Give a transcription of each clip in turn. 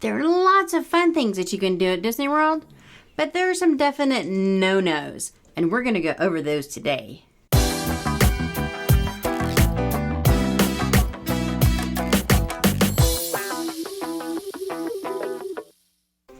There are lots of fun things that you can do at Disney World, but there are some definite no-nos, and we're going to go over those today.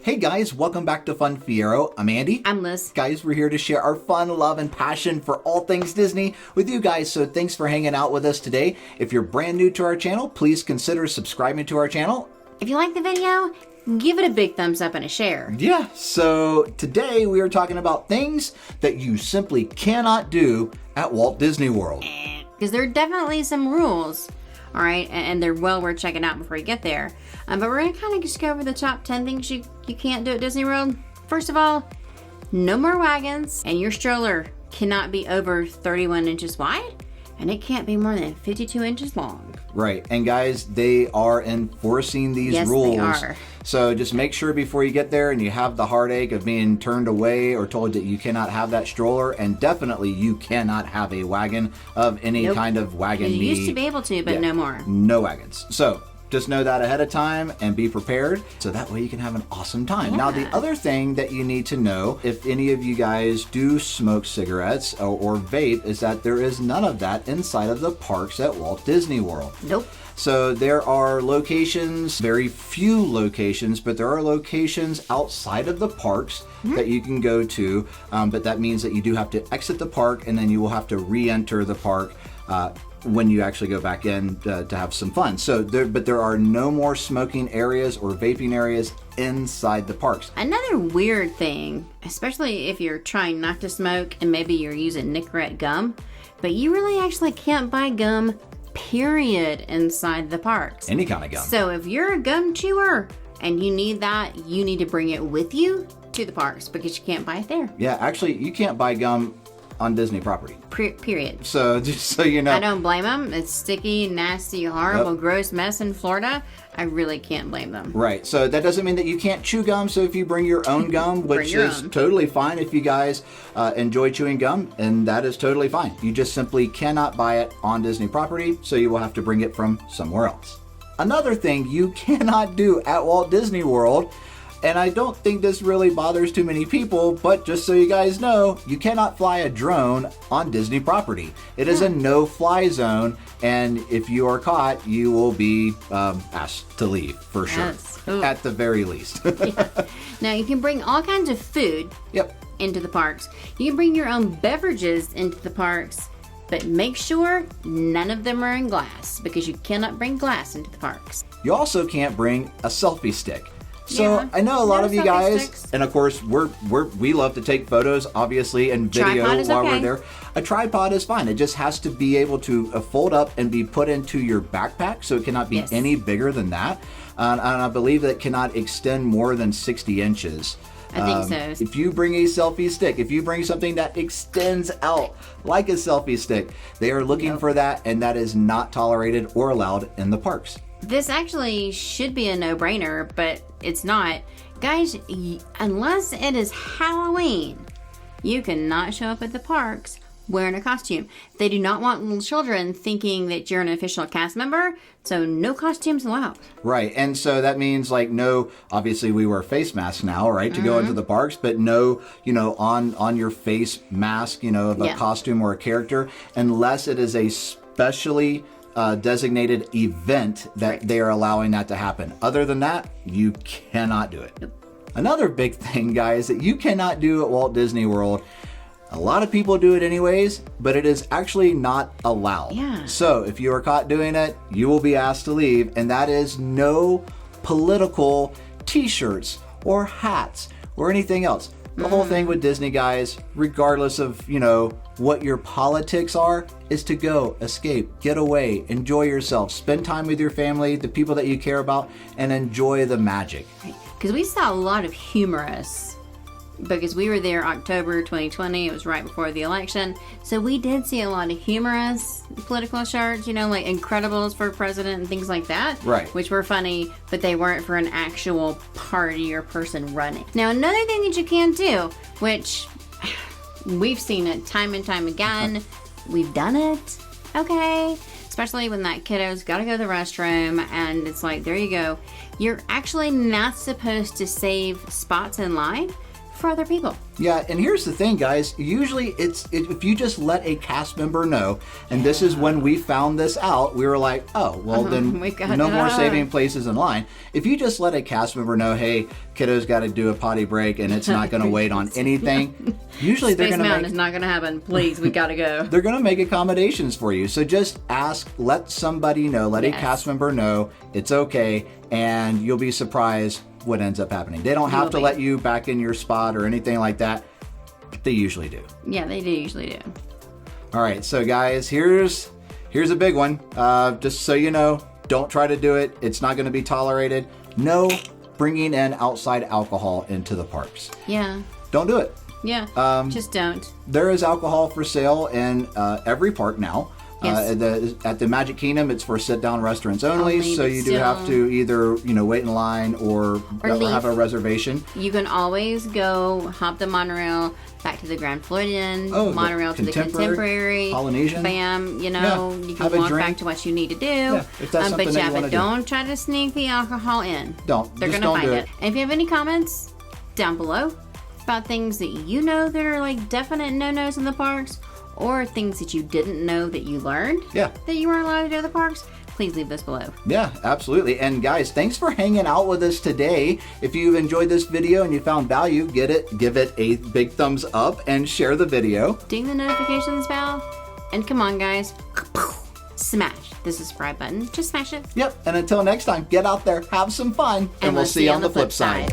Hey guys, welcome back to Fun Fiero. I'm Andy. I'm Liz. Guys, we're here to share our fun, love, and passion for all things Disney with you guys, so thanks for hanging out with us today. If you're brand new to our channel, please consider subscribing to our channel. If you like the video, give it a big thumbs up and a share. Yeah, so today we are talking about things that you simply cannot do at Walt Disney World. Because there are definitely some rules, all right, and they're well worth checking out before you get there. But we're going to kind of just go over the top 10 things you can't do at Disney World. First of all, no more wagons, and your stroller cannot be over 31 inches wide, and it can't be more than 52 inches long. Right, and guys, they are enforcing these rules. Yes, they are. So just make sure before you get there and you have the heartache of being turned away or told that you cannot have that stroller, and definitely you cannot have a wagon of any kind of wagon. You used to be able to, but no more. No wagons. So just know that ahead of time and be prepared, so that way you can have an awesome time. Yeah. Now, the other thing that you need to know, if any of you guys do smoke cigarettes or vape, is that there is none of that inside of the parks at Walt Disney World. Nope. So there are locations, very few locations, but there are locations outside of the parks that you can go to, but that means that you do have to exit the park, and then you will have to re-enter the park when you actually go back in to have some fun. So there are no more smoking areas or vaping areas inside the parks. Another weird thing, especially if you're trying not to smoke and maybe you're using Nicorette gum, but you really actually can't buy gum, period, inside the parks. Any kind of gum. So if you're a gum chewer and you need that, you need to bring it with you to the parks because you can't buy it there. Yeah, actually, you can't buy gum on Disney property. Period. So just so you know. I don't blame them. It's sticky, nasty, horrible, gross mess in Florida. I really can't blame them. Right. So that doesn't mean that you can't chew gum. So if you bring your own gum, which is totally fine if you guys enjoy chewing gum, and that is totally fine. You just simply cannot buy it on Disney property, so you will have to bring it from somewhere else. Another thing you cannot do at Walt Disney World, and I don't think this really bothers too many people, but just so you guys know, you cannot fly a drone on Disney property. It is a no-fly zone, and if you are caught, you will be asked to leave, for sure. At the very least. Yeah. Now, you can bring all kinds of food into the parks. You can bring your own beverages into the parks, but make sure none of them are in glass, because you cannot bring glass into the parks. You also can't bring a selfie stick. So I know a lot of you guys, and of course we love to take photos, obviously, and video while we're there. A tripod is fine. It just has to be able to fold up and be put into your backpack, so it cannot be any bigger than that. And I believe that it cannot extend more than 60 inches. I think so. If you bring a selfie stick, if you bring something that extends out like a selfie stick, they are looking for that, and that is not tolerated or allowed in the parks. This actually should be a no-brainer, but it's not. Guys, unless it is Halloween, you cannot show up at the parks wearing a costume. They do not want little children thinking that you're an official cast member, so no costumes allowed. Right, and so that means no, obviously we wear face masks now, right, to go into the parks, but no, on your face mask, of a costume or a character, unless it is a specially designated event that they are allowing that to happen. Other than that, you cannot do it. Nope. Another big thing, guys, that you cannot do at Walt Disney World, a lot of people do it anyways, but it is actually not allowed. Yeah. So if you are caught doing it, you will be asked to leave, and that is no political t-shirts or hats or anything else. The whole thing with Disney, guys, regardless of, what your politics are, is to go, escape, get away, enjoy yourself, spend time with your family, the people that you care about, and enjoy the magic. Because we saw a lot of humorous, because we were there October 2020, it was right before the election, so we did see a lot of humorous political shirts, like Incredibles for president and things like that. Right. Which were funny, but they weren't for an actual party or person running. Now, another thing that you can do, which we've seen it time and time again, we've done it, okay? Especially when that kiddo's got to go to the restroom, and it's like, there you go. you're actually not supposed to save spots in line for other people. Yeah, and here's the thing, guys. Usually if you just let a cast member know, and this is when we found this out, we were like, oh, well then no more saving places in line. If you just let a cast member know, hey, kiddo's got to do a potty break and it's not going to wait on anything, usually they're going to Mountain is not going to happen. Please, we got to go. They're going to make accommodations for you. So just ask, let somebody know, let a cast member know it's okay, and you'll be surprised what ends up happening. They don't have to let you back in your spot or anything like that. They usually do. Yeah, they do usually do. All right, so guys, here's a big one. Just so you know, don't try to do it. It's not going to be tolerated. No bringing in outside alcohol into the parks. Yeah. Don't do it. Yeah, just don't. There is alcohol for sale in every park now. Yes. At the Magic Kingdom, it's for sit-down restaurants only, so you do have to either wait in line or have a reservation. You can always go hop the monorail back to the Grand Floridian, monorail to the Contemporary, Polynesian. Bam, you can walk back to what you need to do. Yeah, if that's something that you want to do. Don't try to sneak the alcohol in. They're going to find it. And if you have any comments down below about things that you know that are like definite no-nos in the parks, or things that you didn't know that you learned that you weren't allowed to do at the parks, please leave this below. Yeah, absolutely. And guys, thanks for hanging out with us today. If you've enjoyed this video and you found value, give it a big thumbs up and share the video. Ding the notifications bell. And come on, guys. Smash the subscribe button. Just smash it. Yep. And until next time, get out there, have some fun, and we'll see you on the flip side.